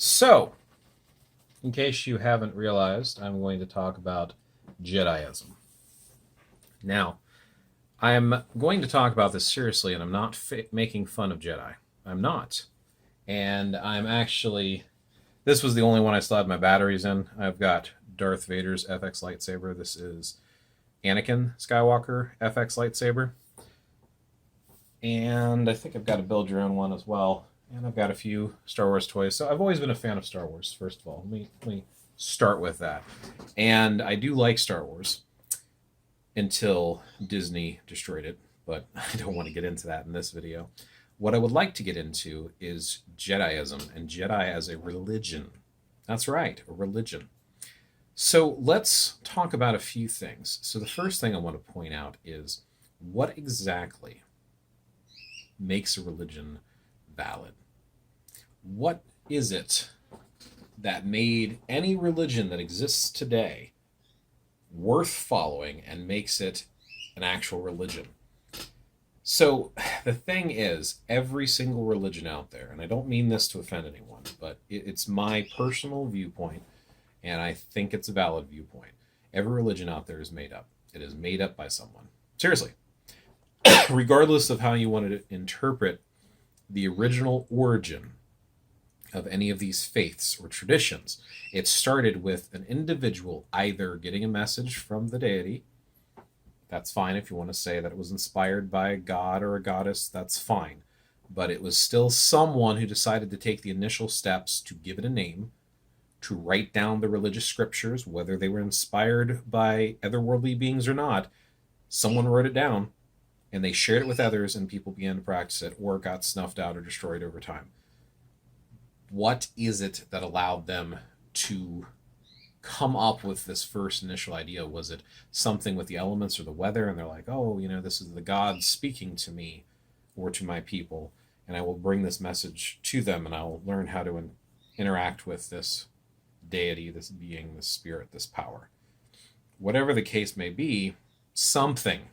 So, in case you haven't realized, I'm going to talk about Jediism. Now, I'm going to talk about this seriously, and I'm not making fun of Jedi. I'm not. And I'm actually. This was the only one I still had my batteries in. I've got Darth Vader's FX lightsaber. This is Anakin Skywalker FX lightsaber. And I think I've got a build your own one as well. And I've got a few Star Wars toys. So I've always been a fan of Star Wars, first of all. Let me start with that. And I do like Star Wars until Disney destroyed it, but I don't want to get into that in this video. What I would like to get into is Jediism and Jedi as a religion. That's right, a religion. So let's talk about a few things. So the first thing I want to point out is what exactly makes a religion valid? What is it that made any religion that exists today worth following and makes it an actual religion? So the thing is, every single religion out there, and I don't mean this to offend anyone, but it's my personal viewpoint, and I think it's a valid viewpoint. Every religion out there is made up. It is made up by someone. Seriously. Regardless of how you want to interpret the original origin of any of these faiths or traditions, it started with an individual either getting a message from the deity. That's fine if you want to say that it was inspired by a god or a goddess, that's fine. But it was still someone who decided to take the initial steps to give it a name, to write down the religious scriptures, whether they were inspired by otherworldly beings or not. Someone wrote it down, and they shared it with others, and people began to practice it, or got snuffed out or destroyed over time. What is it that allowed them to come up with this first initial idea? Was it something with the elements or the weather, and they're like, oh, this is the gods speaking to me or to my people, and I will bring this message to them, and I'll learn how to interact with this deity, this being, this spirit, this power? Whatever the case may be, something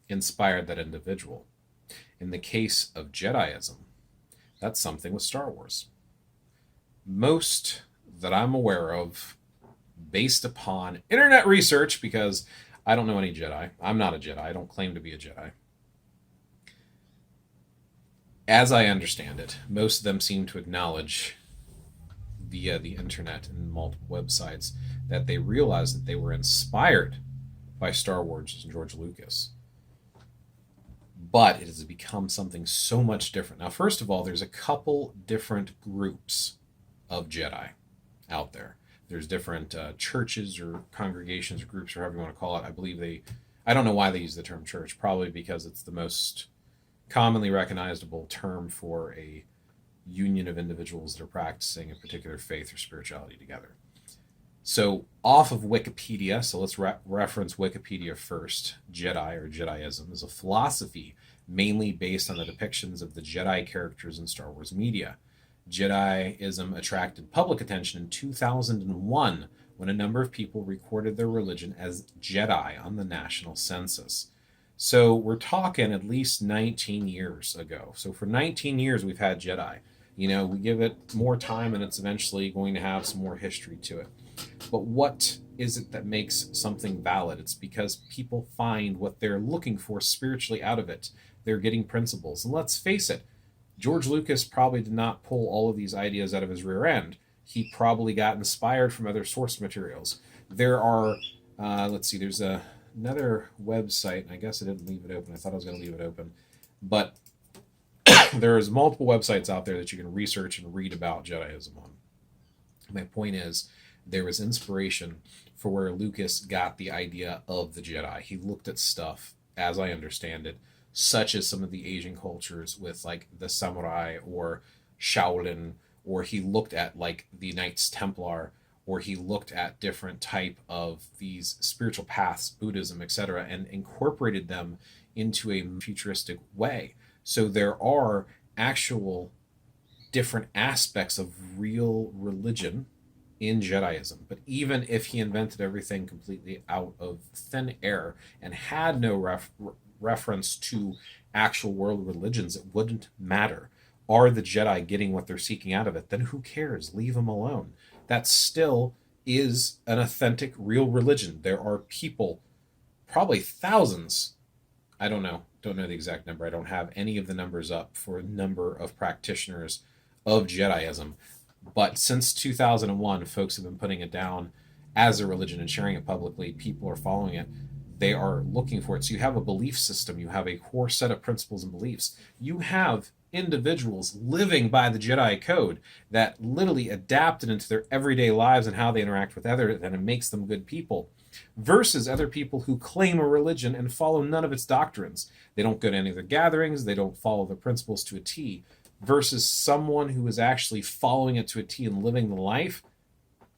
inspired that individual. In the case of Jediism, that's something with Star Wars. Most that I'm aware of, based upon internet research, because I don't know any Jedi. I'm not a Jedi. I don't claim to be a Jedi. As I understand it, most of them seem to acknowledge via the internet and multiple websites that they realized that they were inspired by Star Wars and George Lucas. But it has become something so much different. Now, first of all, there's a couple different groups of Jedi out there. There's different churches or congregations or groups or however you want to call it. I don't know why they use the term church, probably because it's the most commonly recognizable term for a union of individuals that are practicing a particular faith or spirituality together. So off of Wikipedia, so let's reference Wikipedia first. Jedi or Jediism is a philosophy mainly based on the depictions of the Jedi characters in Star Wars media. Jediism attracted public attention in 2001 when a number of people recorded their religion as Jedi on the national census. So we're talking at least 19 years ago. So for 19 years we've had Jedi. We give it more time and it's eventually going to have some more history to it. But what is it that makes something valid? It's because people find what they're looking for spiritually out of it. They're getting principles. And let's face it, George Lucas probably did not pull all of these ideas out of his rear end. He probably got inspired from other source materials. There are, there's another website, and I guess I didn't leave it open. I thought I was going to leave it open. But there's multiple websites out there that you can research and read about Jediism on. My point is, there was inspiration for where Lucas got the idea of the Jedi. He looked at stuff, as I understand it, such as some of the Asian cultures with like the samurai or Shaolin, or he looked at like the Knights Templar, or he looked at different type of these spiritual paths, Buddhism, etc., and incorporated them into a futuristic way. So there are actual different aspects of real religion in Jediism. But even if he invented everything completely out of thin air and had no reference to actual world religions, it wouldn't matter. are the Jedi getting what they're seeking out of it? Then who cares? Leave them alone. That still is an authentic, real religion. There are people, probably thousands. I don't know the exact number. I don't have any of the numbers up for number of practitioners of Jediism. But since 2001, folks have been putting it down as a religion and sharing it publicly. People are following it. They are looking for it. So you have a belief system. You have a core set of principles and beliefs. You have individuals living by the Jedi code that literally adapt it into their everyday lives and how they interact with others, and it makes them good people. Versus other people who claim a religion and follow none of its doctrines. They don't go to any of the gatherings. They don't follow the principles to a T. Versus someone who is actually following it to a T and living the life,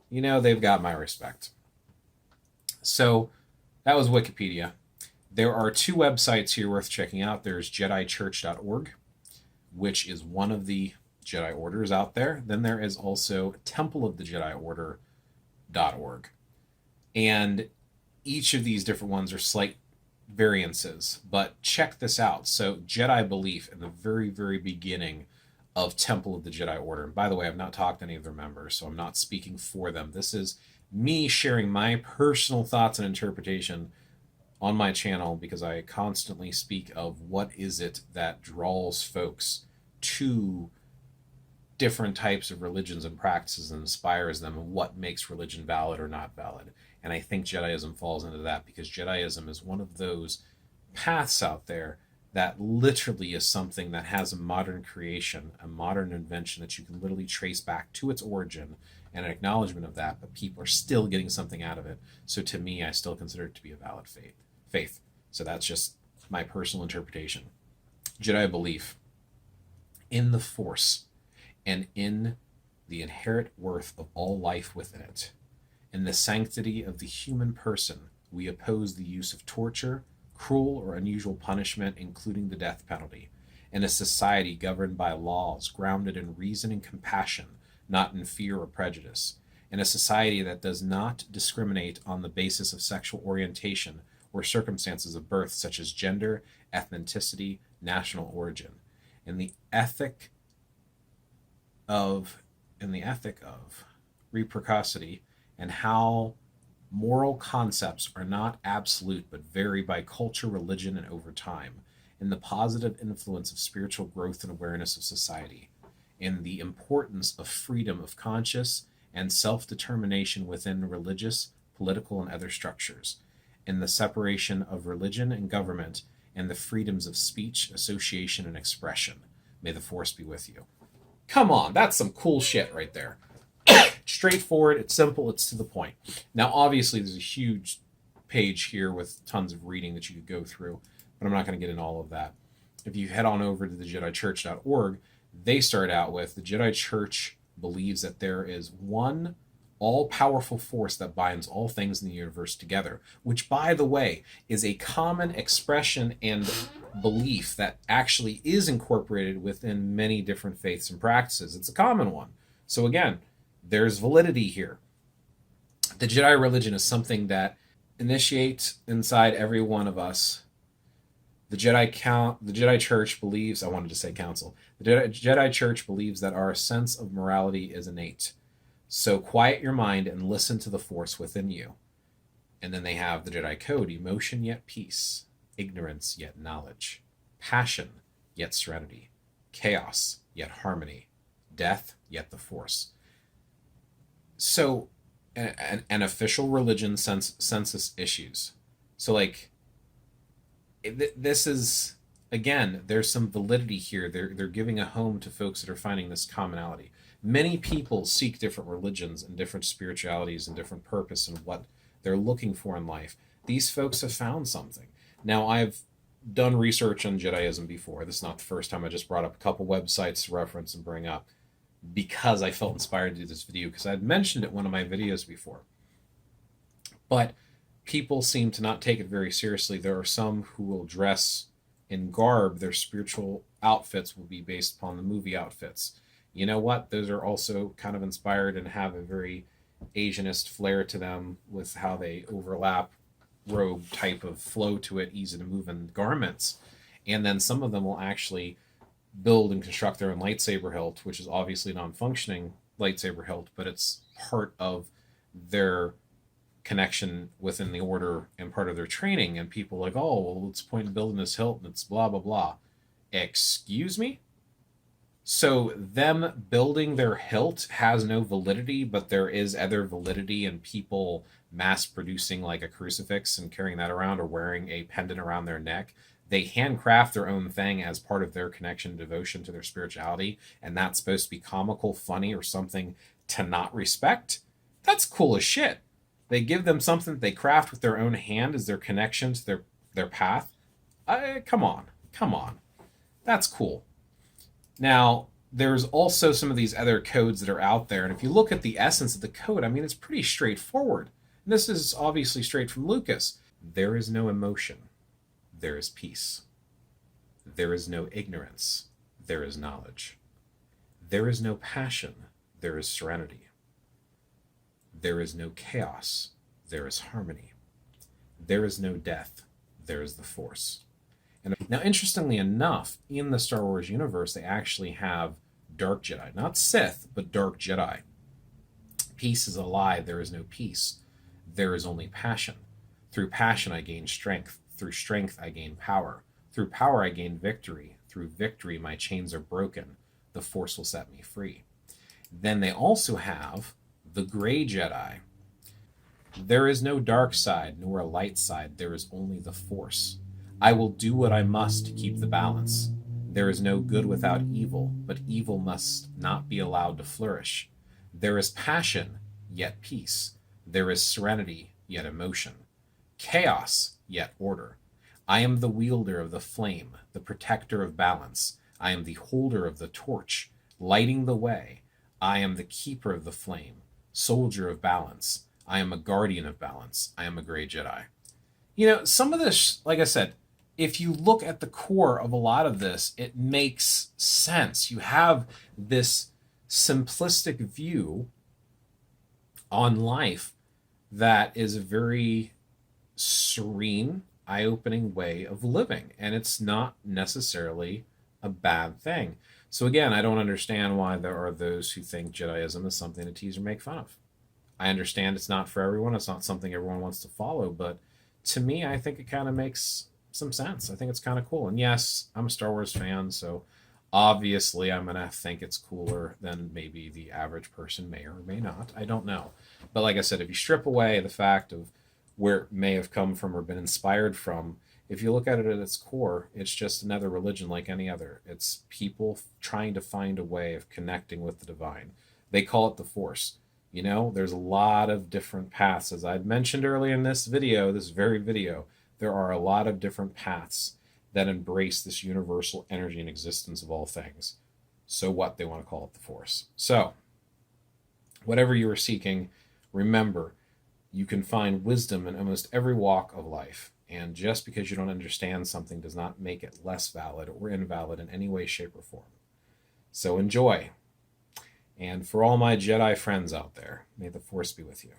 they've got my respect. So that was Wikipedia. There are 2 websites here worth checking out. There's JediChurch.org, which is one of the Jedi orders out there. Then there is also TempleOfTheJediOrder.org. And each of these different ones are slight variances, but check this out. So Jedi belief in the very, very beginning of Temple of the Jedi Order. And by the way, I've not talked to any of their members, so I'm not speaking for them. This is me sharing my personal thoughts and interpretation on my channel, because I constantly speak of what is it that draws folks to different types of religions and practices and inspires them, and what makes religion valid or not valid. And I think Jediism falls into that, because Jediism is one of those paths out there that literally is something that has a modern creation, a modern invention that you can literally trace back to its origin, and an acknowledgement of that, but people are still getting something out of it. So to me, I still consider it to be a valid faith. So that's just my personal interpretation. Jedi belief in the Force and in the inherent worth of all life within it. In the sanctity of the human person, we oppose the use of torture, cruel or unusual punishment, including the death penalty. In a society governed by laws grounded in reason and compassion, not in fear or prejudice. In a society that does not discriminate on the basis of sexual orientation or circumstances of birth, such as gender, ethnicity, national origin. In the ethic of reciprocity, and how moral concepts are not absolute but vary by culture, religion, and over time. In the positive influence of spiritual growth and awareness of society. In the importance of freedom of conscience and self-determination within religious, political, and other structures. In the separation of religion and government, and the freedoms of speech, association, and expression. May the Force be with you. Come on, that's some cool shit right there. Straightforward, it's simple, it's to the point. Now, obviously, there's a huge page here with tons of reading that you could go through, but I'm not going to get into all of that. If you head on over to the JediChurch.org, they start out with, the Jedi Church believes that there is one all-powerful force that binds all things in the universe together, which, by the way, is a common expression and belief that actually is incorporated within many different faiths and practices. It's a common one. So again, there's validity here. The Jedi religion is something that initiates inside every one of us. The Jedi Church believes, I wanted to say council, the Jedi Church believes that our sense of morality is innate. So quiet your mind and listen to the Force within you. And then they have the Jedi Code: emotion yet peace, ignorance yet knowledge, passion yet serenity, chaos yet harmony, death yet the Force. So, an official religion census issues. So, like, this is, again, there's some validity here. They're giving a home to folks that are finding this commonality. Many people seek different religions and different spiritualities and different purpose and what they're looking for in life. These folks have found something. Now, I've done research on Jediism before. This is not the first time. I just brought up a couple websites to reference and bring up because I felt inspired to do this video, because I had mentioned it in one of my videos before. But people seem to not take it very seriously. There are some who will dress in garb. Their spiritual outfits will be based upon the movie outfits. You know what? Those are also kind of inspired and have a very Asianist flair to them with how they overlap, robe type of flow to it, easy to move in garments. And then some of them will actually build and construct their own lightsaber hilt, which is obviously non-functioning lightsaber hilt, but it's part of their connection within the order and part of their training. And people are like, oh, well, what's the point in building this hilt? And it's blah, blah, blah. Excuse me? So them building their hilt has no validity, but there is other validity in people mass producing like a crucifix and carrying that around or wearing a pendant around their neck. They handcraft their own thing as part of their connection and devotion to their spirituality, and that's supposed to be comical, funny, or something to not respect. That's cool as shit. They give them something that they craft with their own hand as their connection to their path. Come on. That's cool. Now, there's also some of these other codes that are out there, and if you look at the essence of the code, I mean, it's pretty straightforward. And this is obviously straight from Lucas. There is no emotion. There is peace. There is no ignorance. There is knowledge. There is no passion. There is serenity. There is no chaos. There is harmony. There is no death. There is the Force. And now, interestingly enough, in the Star Wars universe, they actually have dark Jedi. Not Sith, but dark Jedi. Peace is a lie. There is no peace. There is only passion. Through passion, I gain strength. Through strength, I gain power. Through power, I gain victory. Through victory, my chains are broken. The Force will set me free. Then they also have the gray Jedi. There is no dark side nor a light side. There is only the Force. I will do what I must to keep the balance. There is no good without evil, but evil must not be allowed to flourish. There is passion, yet peace. There is serenity, yet emotion. Chaos, yet order. I am the wielder of the flame, the protector of balance. I am the holder of the torch, lighting the way. I am the keeper of the flame, soldier of balance. I am a guardian of balance. I am a gray Jedi. You know, some of this, like I said, if you look at the core of a lot of this, it makes sense. You have this simplistic view on life that is a very serene, eye-opening way of living, and it's not necessarily a bad thing. So again, I don't understand why there are those who think Jediism is something to tease or make fun of. I understand it's not for everyone. It's not something everyone wants to follow, but to me, I think it kind of makes some sense. I think it's kind of cool. And yes, I'm a Star Wars fan, so obviously I'm going to think it's cooler than maybe the average person may or may not. I don't know. But like I said, if you strip away the fact of where it may have come from or been inspired from, if you look at it at its core, it's just another religion like any other. It's people trying to find a way of connecting with the divine. They call it the Force. You know, there's a lot of different paths. As I'd mentioned earlier in this video, this very video, there are a lot of different paths that embrace this universal energy and existence of all things. So what? They want to call it the Force. So, whatever you are seeking, remember, you can find wisdom in almost every walk of life. And just because you don't understand something does not make it less valid or invalid in any way, shape, or form. So enjoy. And for all my Jedi friends out there, may the Force be with you.